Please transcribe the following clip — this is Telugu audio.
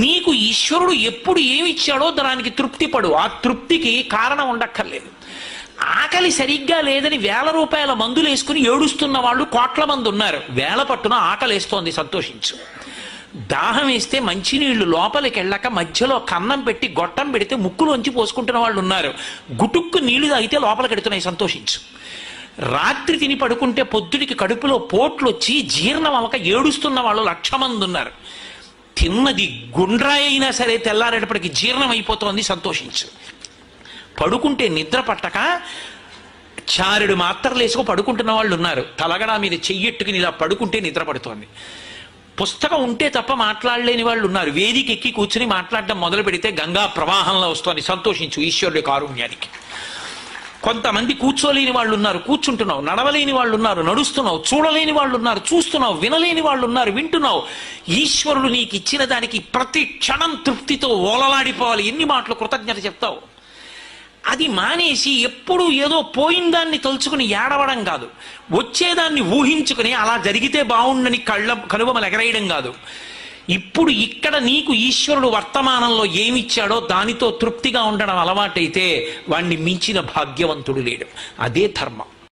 నీకు ఈశ్వరుడు ఎప్పుడు ఏమిచ్చాడో దానికి తృప్తి పడు. ఆ తృప్తికి కారణం ఉండక్కర్లేదు. ఆకలి సరిగ్గా లేదని 1000 రూపాయల మందులు వేసుకుని ఏడుస్తున్న వాళ్ళు కోట్ల మంది ఉన్నారు. వేల పట్టున ఆకలి వేస్తోంది, సంతోషించు. దాహం వేస్తే మంచినీళ్లు లోపలికి వెళ్ళక మధ్యలో కన్నం పెట్టి గొట్టం పెడితే ముక్కులోంచి పోసుకుంటున్న వాళ్ళు ఉన్నారు. గుటుక్కు నీళ్లు తాగితే లోపలికి ఎడుతున్నాయి, సంతోషించు. రాత్రి తిని పడుకుంటే పొద్దుడికి కడుపులో పోట్లు వచ్చి జీర్ణం అవ్వక ఏడుస్తున్న వాళ్ళు 1,00,000 మంది ఉన్నారు. తిన్నది గుండ్రాయి అయినా సరే తెల్లారేటప్పటికి జీర్ణం అయిపోతోంది, సంతోషించు. పడుకుంటే నిద్ర పట్టక చారెడు మాత్రలు వేసుకు పడుకుంటున్న వాళ్ళు ఉన్నారు. తలగడా మీద చెయ్యెట్టుకుని ఇలా పడుకుంటే నిద్ర పడుతోంది. పుస్తకం ఉంటే తప్ప మాట్లాడలేని వాళ్ళు ఉన్నారు. వేదిక ఎక్కి కూర్చుని మాట్లాడడం మొదలు పెడితే గంగా ప్రవాహంలో వస్తోంది, సంతోషించు ఈశ్వరుడి కారుణ్యానికి. కొంతమంది కూర్చోలేని వాళ్ళు ఉన్నారు, కూర్చుంటున్నావు. నడవలేని వాళ్ళు ఉన్నారు, నడుస్తున్నావు. చూడలేని వాళ్ళు ఉన్నారు, చూస్తున్నావు. వినలేని వాళ్ళు ఉన్నారు, వింటున్నావు. ఈశ్వరుడు నీకు ఇచ్చిన దానికి ప్రతి క్షణం తృప్తితో ఓలలాడిపోవాలి. ఎన్ని మాటలు కృతజ్ఞత చెప్తావు. అది మానేసి ఎప్పుడు ఏదో పోయిందాన్ని తలుచుకుని ఏడవడం కాదు, వచ్చేదాన్ని ఊహించుకుని అలా జరిగితే బాగుండని కనుబొమలు ఎగరేయడం కాదు. ఇప్పుడు ఇక్కడ నీకు ఈశ్వరుడు వర్తమానంలో ఏమిచ్చాడో దానితో తృప్తిగా ఉండడం అలవాటైతే వాణ్ణి మించిన భాగ్యవంతుడు లేడు. అదే ధర్మం.